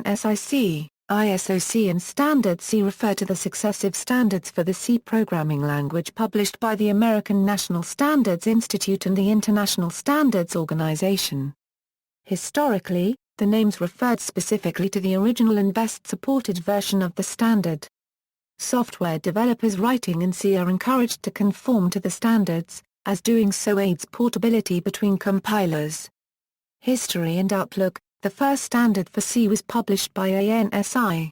ANSI C, ISO C and Standard C refer to the successive standards for the C programming language published by the American National Standards Institute and the International Standards Organization. Historically, the names referred specifically to the original and best-supported version of the standard. Software developers writing in C are encouraged to conform to the standards, as doing so aids portability between compilers. History and Outlook. The first standard for C was published by ANSI.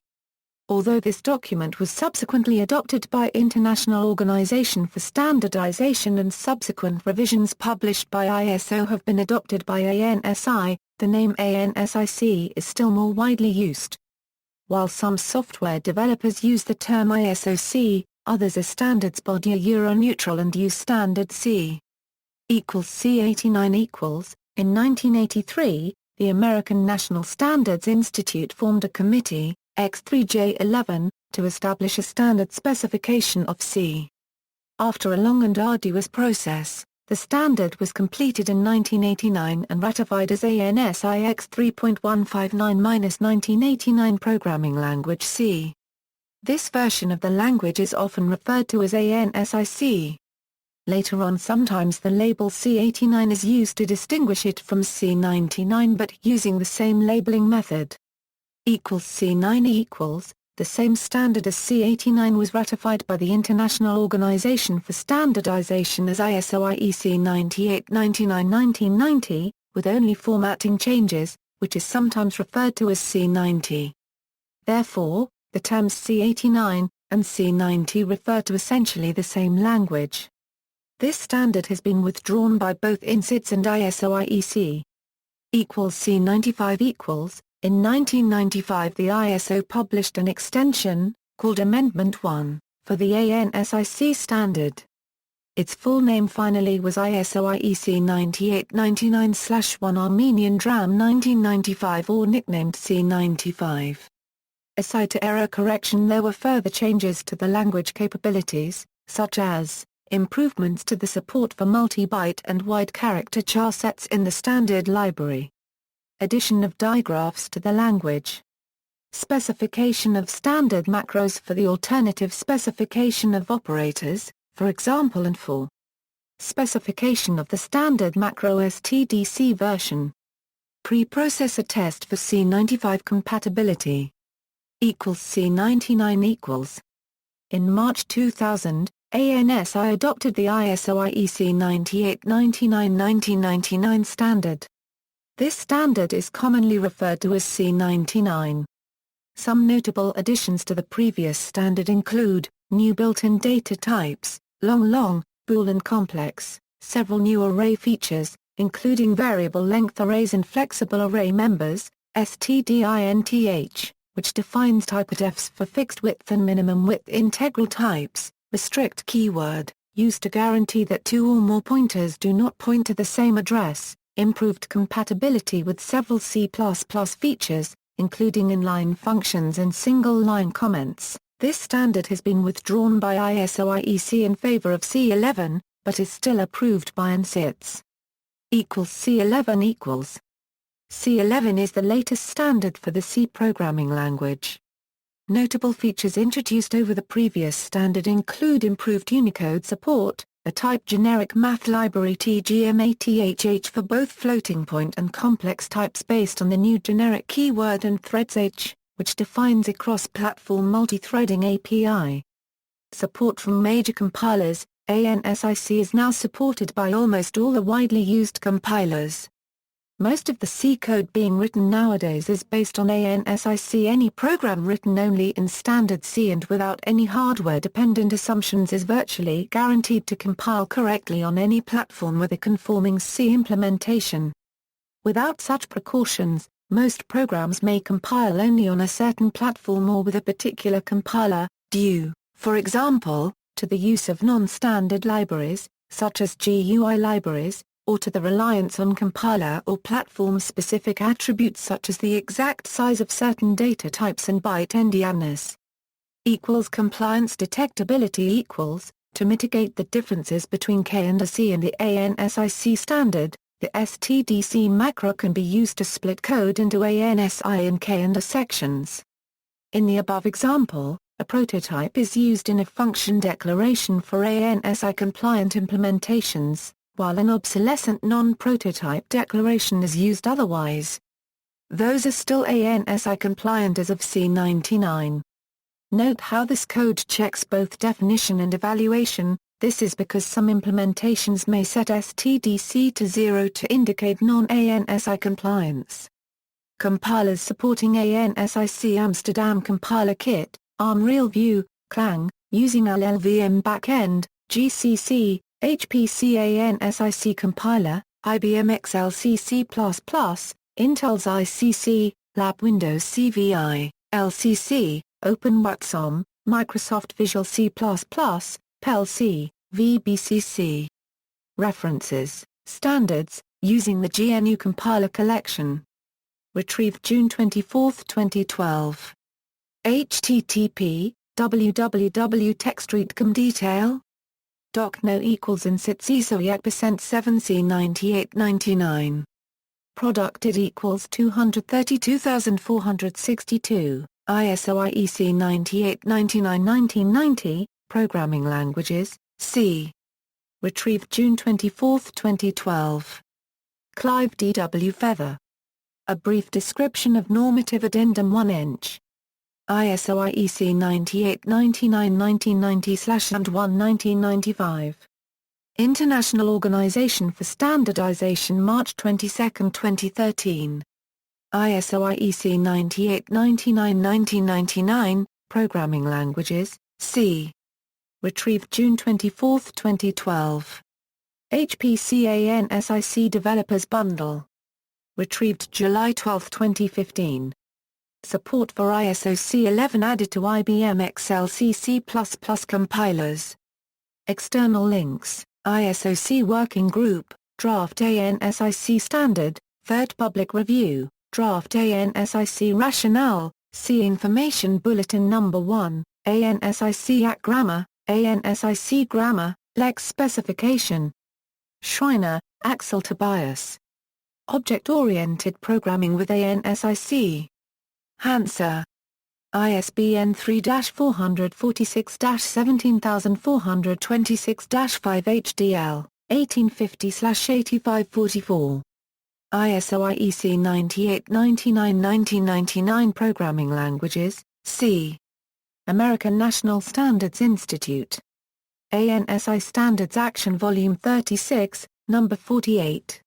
Although this document was subsequently adopted by International Organization for Standardization and subsequent revisions published by ISO have been adopted by ANSI, the name ANSI C is still more widely used. While some software developers use the term ISO C, others as standards body are Euro-neutral and use Standard C. C89 . In 1983, the American National Standards Institute formed a committee, X3J11, to establish a standard specification of C. After a long and arduous process, the standard was completed in 1989 and ratified as ANSI X3.159-1989 Programming Language C. This version of the language is often referred to as ANSI C. Later on, sometimes the label C89 is used to distinguish it from C99, but using the same labeling method. C90 . The same standard as C89 was ratified by the International Organization for Standardization as ISO IEC 98/99/1990, with only formatting changes, which is sometimes referred to as C90. Therefore, the terms C89 and C90 refer to essentially the same language. This standard has been withdrawn by both INSITS and ISO IEC. C95 . In 1995 the ISO published an extension, called Amendment 1, for the ANSI C standard. Its full name finally was ISO IEC 98/99/1 Armenian DRAM 1995, or nicknamed C95. Aside to error correction, there were further changes to the language capabilities, such as improvements to the support for multi-byte and wide character char sets in the standard library. Addition of digraphs to the language. Specification of standard macros for the alternative specification of operators, for example and for specification of the standard macro STDC version. Preprocessor test for C95 compatibility. C99 . In March 2000, ANSI adopted the ISO IEC 98/99/1999 standard. This standard is commonly referred to as C99. Some notable additions to the previous standard include new built-in data types, long, bool and complex, several new array features, including variable length arrays and flexible array members, STDINTH, which defines typedefs for fixed width and minimum width integral types, restrict keyword, used to guarantee that two or more pointers do not point to the same address, improved compatibility with several C++ features, including inline functions and single-line comments. This standard has been withdrawn by ISO IEC in favor of C11, but is still approved by INSITS. C11 . C11 is the latest standard for the C programming language. Notable features introduced over the previous standard include improved Unicode support, a type-generic math library TGMATHH for both floating-point and complex types based on the new generic keyword, and threads-h, which defines a cross-platform multi-threading API. Support from major compilers. ANSI C is now supported by almost all the widely used compilers. Most of the C code being written nowadays is based on ANSI C. Any program written only in standard C and without any hardware-dependent assumptions is virtually guaranteed to compile correctly on any platform with a conforming C implementation. Without such precautions, most programs may compile only on a certain platform or with a particular compiler, due, for example, to the use of non-standard libraries, such as GUI libraries, or to the reliance on compiler or platform-specific attributes such as the exact size of certain data types and byte endianness. Compliance detectability. To mitigate the differences between K and a C and the ANSI C standard, The stdc macro can be used to split code into ANSI and KND sections. In the above example, a prototype is used in a function declaration for ANSI-compliant implementations, while an obsolescent non-prototype declaration is used otherwise. Those are still ANSI-compliant as of C99. Note how this code checks both definition and evaluation. This is because some implementations may set stdc to 0 to indicate non-ANSI compliance. Compilers supporting Ansi C Amsterdam Compiler Kit, ARM RealView, Clang, using LLVM backend, GCC, HPC Ansi C Compiler, IBM XLC C++, Intel's ICC, Lab Windows CVI, LCC, OpenWorkSOM, Microsoft Visual C++, PEL-C, VBCC. References, Standards, using the GNU Compiler Collection. Retrieved June 24, 2012. http www.techstreet.com detail. Doc no equals insert CISO 7 C9899. Product it equals 232,462, ISO IEC 9899-1990, Programming Languages, C. Retrieved June 24, 2012. Clive D.W. Feather. A Brief Description of Normative Addendum 1-inch. ISO IEC 9899-1990/1 International Organization for Standardization March 22, 2013. ISO IEC 9899-1999, Programming Languages, C. Retrieved June 24, 2012. HPC ANSI Developers Bundle. Retrieved July 12, 2015. Support for ISO C11 added to IBM XLC C++ compilers. External links, ISO C Working Group, Draft ANSI C Standard, Third Public Review, Draft ANSI C Rationale, C Information Bulletin No. 1, ANSI C Act Grammar, ANSI C Grammar, Lex Specification. Schreiner, Axel Tobias. Object-Oriented Programming with ANSI C. Hansa. ISBN 3-446-17426-5 HDL, 1850/8544. ISO IEC 9899-1999 Programming Languages, C. American National Standards Institute. ANSI Standards Action Volume 36, No. 48.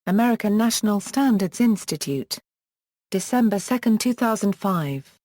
American National Standards Institute. December 2, 2005.